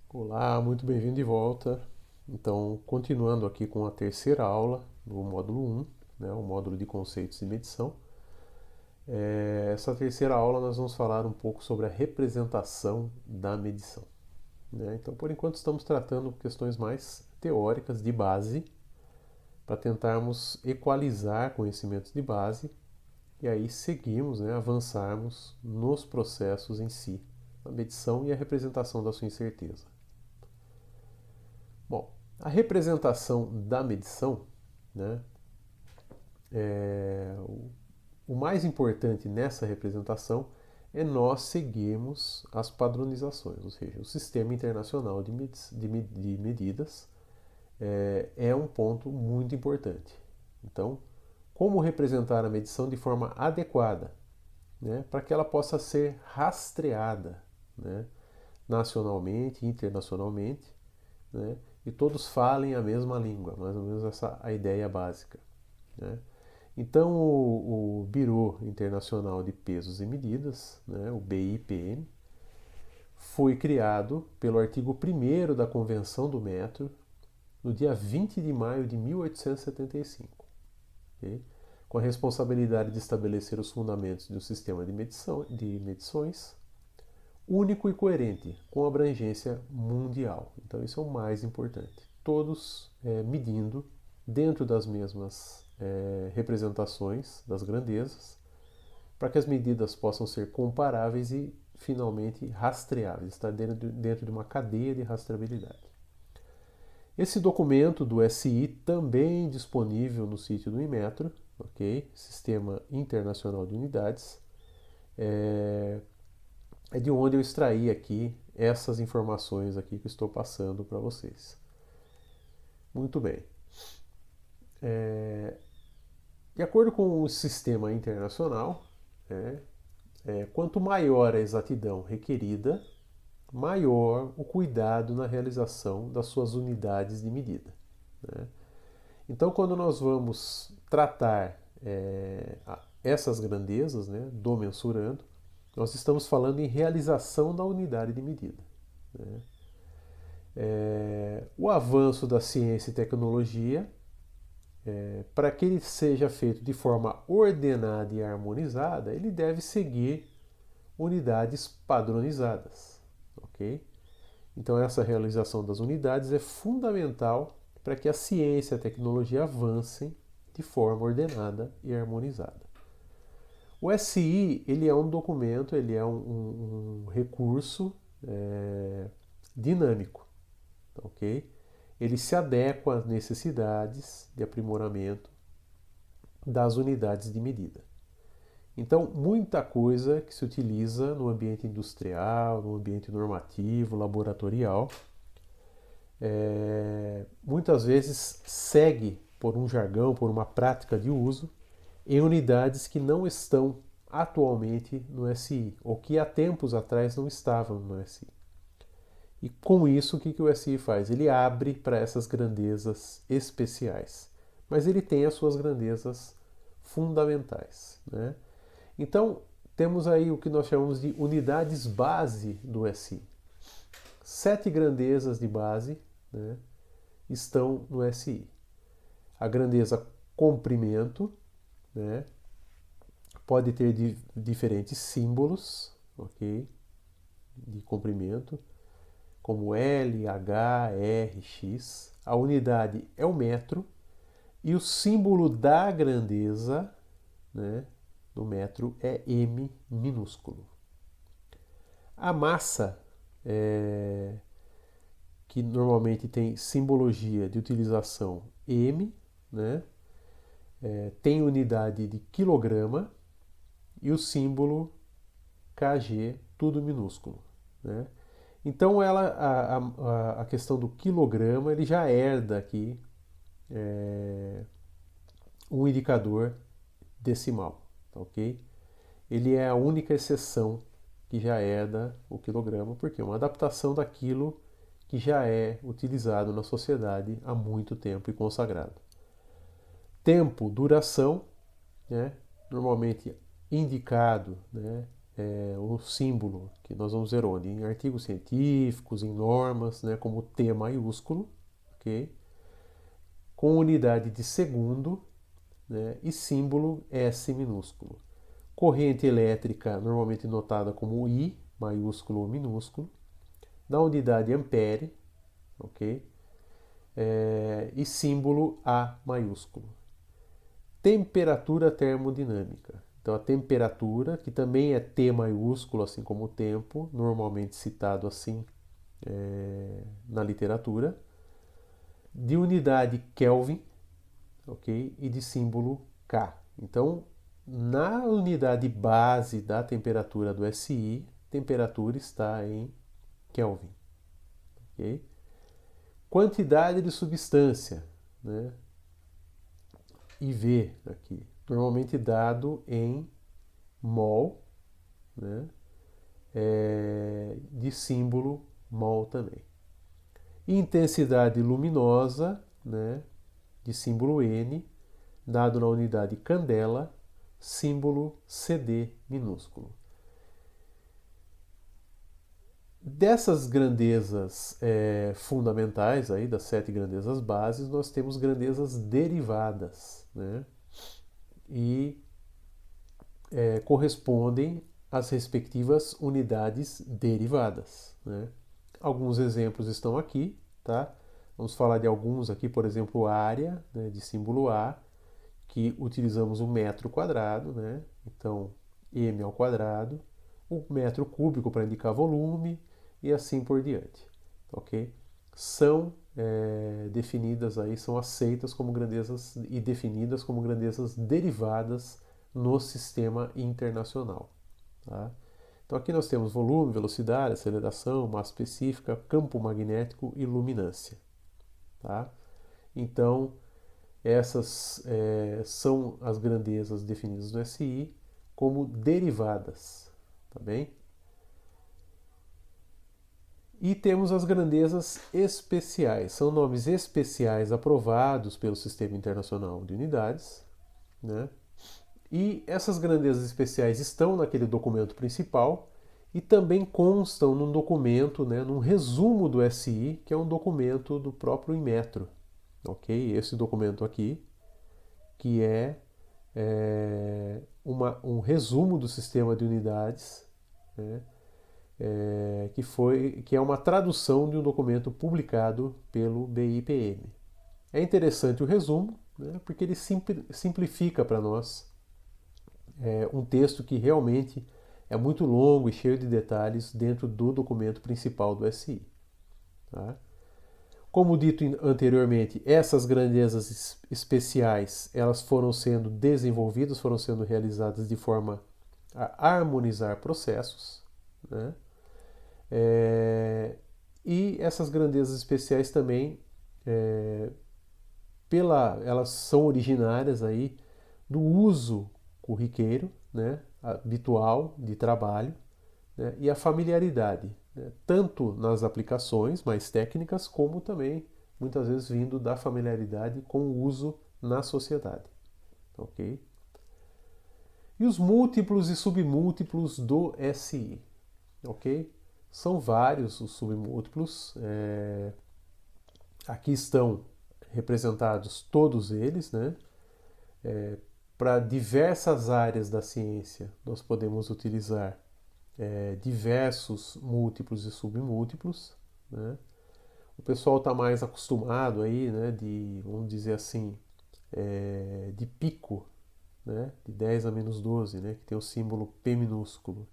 Olá, muito bem-vindo de volta. Então, continuando aqui com a terceira aula do módulo 1, né, o módulo de conceitos de medição. Essa terceira aula nós vamos falar um pouco sobre a representação da medição, né? Então, por enquanto, estamos tratando questões mais teóricas de base para tentarmos equalizar conhecimentos de base e aí seguimos, né, avançarmos nos processos em si, a medição e a representação da sua incerteza. Bom, a representação da medição, né, o mais importante nessa representação é nós seguirmos as padronizações, ou seja, o Sistema Internacional de Medidas é um ponto muito importante. Então, como representar a medição de forma adequada, né, para que ela possa ser rastreada, né, nacionalmente, internacionalmente, né, e todos falem a mesma língua, mais ou menos essa a ideia básica, né? Então, o Bureau Internacional de Pesos e Medidas, né, o BIPM, foi criado pelo artigo 1º da Convenção do Metro no dia 20 de maio de 1875, okay? Com a responsabilidade de estabelecer os fundamentos de um sistema de medições único e coerente, com abrangência mundial. Então, isso é o mais importante. Todos medindo dentro das mesmas representações das grandezas, para que as medidas possam ser comparáveis e finalmente rastreáveis, estar dentro de uma cadeia de rastreabilidade. Esse documento do SI também disponível no sítio do Inmetro, ok? Sistema Internacional de Unidades, é de onde eu extraí aqui essas informações aqui que estou passando para vocês. Muito bem. De acordo com o sistema internacional, quanto maior a exatidão requerida, maior o cuidado na realização das suas unidades de medida, né? Então, quando nós vamos tratar essas grandezas, né, do mensurando, nós estamos falando em realização da unidade de medida, né? O avanço da ciência e tecnologia, para que ele seja feito de forma ordenada e harmonizada, ele deve seguir unidades padronizadas, ok? Então essa realização das unidades é fundamental para que a ciência e a tecnologia avancem de forma ordenada e harmonizada. O SI ele é um documento, ele é um recurso dinâmico, ok? Ele se adequa às necessidades de aprimoramento das unidades de medida. Então, muita coisa que se utiliza no ambiente industrial, no ambiente normativo, laboratorial, muitas vezes segue por um jargão, por uma prática de uso, em unidades que não estão atualmente no SI, ou que há tempos atrás não estavam no SI. E com isso, o que o SI faz? Ele abre para essas grandezas especiais, mas ele tem as suas grandezas fundamentais, né? Então, temos aí o que nós chamamos de unidades base do SI. 7 grandezas de base, né, estão no SI. A grandeza comprimento, né, pode ter diferentes símbolos, ok, de comprimento, como L, H, R, X. A unidade é o metro e o símbolo da grandeza, né, no metro é M minúsculo. A massa, que normalmente tem simbologia de utilização M, né, tem unidade de quilograma e o símbolo Kg, tudo minúsculo, né? Então a questão do quilograma ele já herda aqui um indicador decimal, tá, ok? Ele é a única exceção que já herda o quilograma, porque é uma adaptação daquilo que já é utilizado na sociedade há muito tempo e consagrado. Tempo, duração, né, normalmente indicado, né, o símbolo, que nós vamos ver onde? Em artigos científicos, em normas, né, como T maiúsculo, ok? Com unidade de segundo, né, e símbolo S minúsculo. Corrente elétrica, normalmente notada como I, maiúsculo ou minúsculo, na unidade ampere, ok? E símbolo A maiúsculo. Temperatura termodinâmica. Então, a temperatura, que também é T maiúsculo, assim como o tempo, normalmente citado assim na literatura, de unidade Kelvin, ok? E de símbolo K. Então, na unidade base da temperatura do SI, temperatura está em Kelvin, ok? Quantidade de substância, né? IV aqui, normalmente dado em mol, né? De símbolo mol também. Intensidade luminosa, né? De símbolo N, dado na unidade candela, símbolo CD minúsculo. Dessas grandezas fundamentais, aí, das 7 grandezas bases, nós temos grandezas derivadas, né? E correspondem às respectivas unidades derivadas, né? Alguns exemplos estão aqui, tá? Vamos falar de alguns aqui, por exemplo, área, né, de símbolo A, que utilizamos o metro quadrado, né? Então, m ao quadrado, o metro cúbico para indicar volume e assim por diante, ok? São definidas aí, são aceitas como grandezas e definidas como grandezas derivadas no sistema internacional, tá? Então aqui nós temos volume, velocidade, aceleração, massa específica, campo magnético e luminância, tá? Então essas são as grandezas definidas no SI como derivadas, tá bem? E temos as grandezas especiais, são nomes especiais aprovados pelo Sistema Internacional de Unidades, né? E essas grandezas especiais estão naquele documento principal e também constam num documento, né, num resumo do SI, que é um documento do próprio Inmetro, ok? Esse documento aqui, que um resumo do sistema de unidades, né, que é uma tradução de um documento publicado pelo BIPM. É interessante o resumo, né, porque ele simplifica para nós um texto que realmente é muito longo e cheio de detalhes dentro do documento principal do SI. Tá? Como dito anteriormente, essas grandezas especiais elas foram sendo desenvolvidas, foram sendo realizadas de forma a harmonizar processos, né? E essas grandezas especiais também, elas são originárias aí do uso corriqueiro, né, habitual de trabalho, né, e a familiaridade, né, tanto nas aplicações mais técnicas, como também muitas vezes vindo da familiaridade com o uso na sociedade. Ok? E os múltiplos e submúltiplos do SI. Ok? São vários os submúltiplos. Aqui estão representados todos eles, né? Para diversas áreas da ciência, nós podemos utilizar diversos múltiplos e submúltiplos, né? O pessoal está mais acostumado aí, né, vamos dizer assim, de pico, né, de 10 a menos 12, né, que tem o símbolo P minúsculo,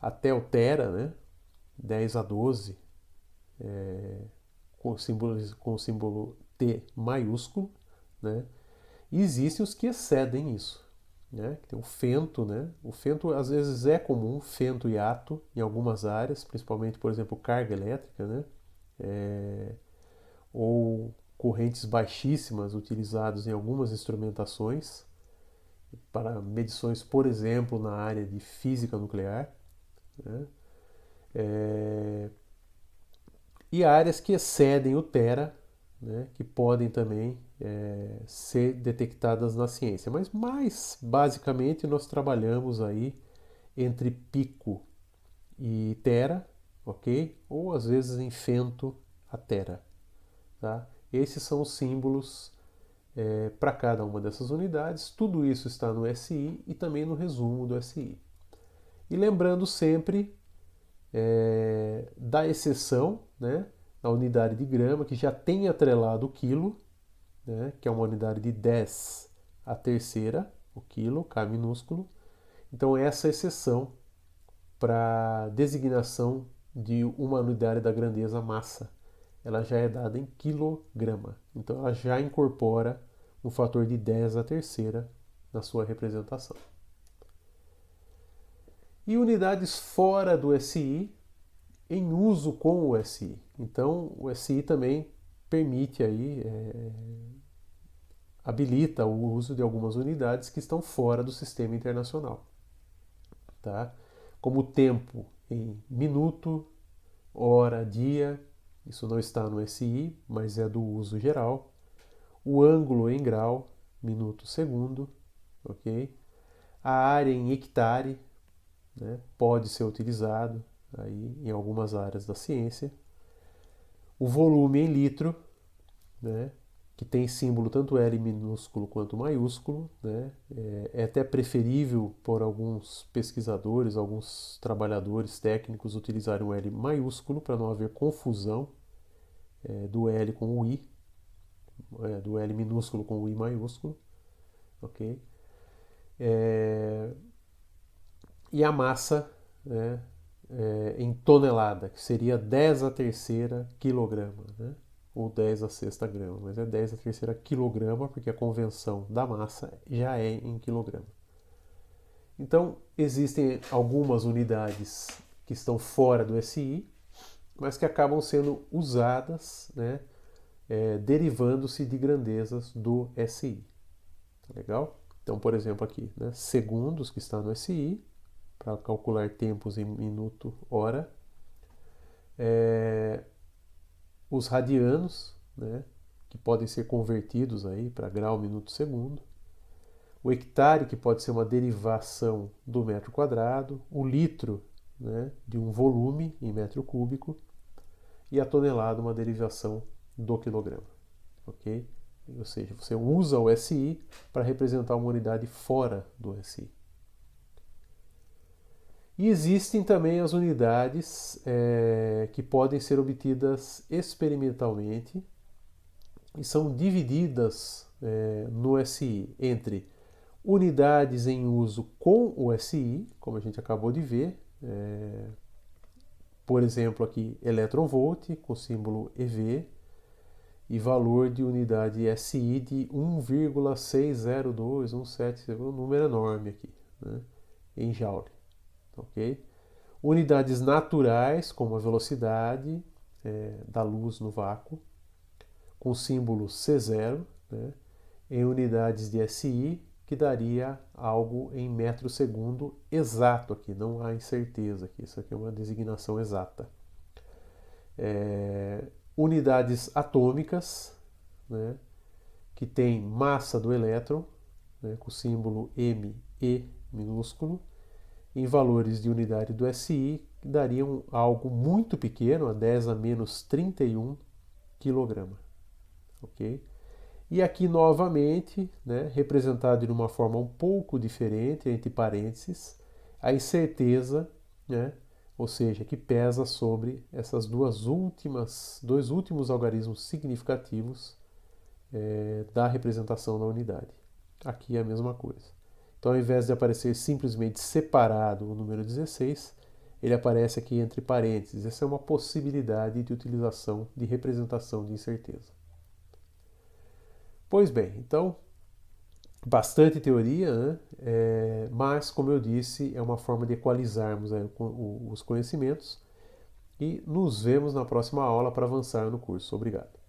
até o tera, né, 10 a 12, com o símbolo T maiúsculo, né, e existem os que excedem isso, né? Tem o fento, né? O fento às vezes é comum, fento e ato em algumas áreas, principalmente, por exemplo, carga elétrica, né? Ou correntes baixíssimas utilizadas em algumas instrumentações para medições, por exemplo, na área de física nuclear, né? E áreas que excedem o tera, né? Que podem também ser detectadas na ciência. Mas mais basicamente nós trabalhamos aí entre pico e tera, ok? Ou às vezes em fento a tera. Tá? Esses são os símbolos para cada uma dessas unidades. Tudo isso está no SI e também no resumo do SI. E lembrando sempre da exceção, né, na unidade de grama, que já tem atrelado o quilo, né, que é uma unidade de 10 a terceira, o quilo, K minúsculo. Então essa exceção para designação de uma unidade da grandeza massa, ela já é dada em quilograma. Então ela já incorpora um fator de 10 a terceira na sua representação. E unidades fora do SI em uso com o SI. Então o SI também permite aí, habilita o uso de algumas unidades que estão fora do sistema internacional. Tá? Como o tempo em minuto, hora, dia, isso não está no SI, mas é do uso geral. O ângulo em grau, minuto, segundo, ok? A área em hectare, né, pode ser utilizado aí em algumas áreas da ciência. O volume em litro, né, que tem símbolo tanto L minúsculo quanto maiúsculo, né? É até preferível por alguns pesquisadores, alguns trabalhadores técnicos utilizarem o L maiúsculo para não haver confusão do L com o I, do L minúsculo com o I maiúsculo, ok? E a massa, né, em tonelada, que seria 10 a terceira quilograma, né? Ou 10 a sexta grama, mas é 10 a terceira quilograma, porque a convenção da massa já é em quilograma. Então, existem algumas unidades que estão fora do SI, mas que acabam sendo usadas, né, derivando-se de grandezas do SI. Tá legal? Então, por exemplo, aqui, né, segundos, que está no SI, para calcular tempos em minuto, hora. Os radianos, né, que podem ser convertidos aí para grau, minuto, segundo. O hectare, que pode ser uma derivação do metro quadrado. O litro, né, de um volume em metro cúbico. E a tonelada, uma derivação do quilograma. Ok? Ou seja, você usa o SI para representar uma unidade fora do SI. E existem também as unidades que podem ser obtidas experimentalmente e são divididas no SI entre unidades em uso com o SI, como a gente acabou de ver, por exemplo aqui eletronvolt com símbolo EV e valor de unidade SI de 1,60217, um número enorme aqui, né, em joule. Ok? Unidades naturais, como a velocidade da luz no vácuo, com símbolo C0, né, em unidades de SI, que daria algo em metro segundo exato aqui, não há incerteza aqui, isso aqui é uma designação exata. Unidades atômicas, né, que tem massa do elétron, né, com símbolo ME minúsculo, em valores de unidade do SI, que dariam algo muito pequeno, a 10 a menos 31 kg. Ok? E aqui novamente, né, representado de uma forma um pouco diferente, entre parênteses, a incerteza, né, ou seja, que pesa sobre essas dois últimos algarismos significativos da representação da unidade. Aqui é a mesma coisa. Então, ao invés de aparecer simplesmente separado o número 16, ele aparece aqui entre parênteses. Essa é uma possibilidade de utilização de representação de incerteza. Pois bem, então, bastante teoria, né? Mas, como eu disse, é uma forma de equalizarmos os conhecimentos e nos vemos na próxima aula para avançar no curso. Obrigado.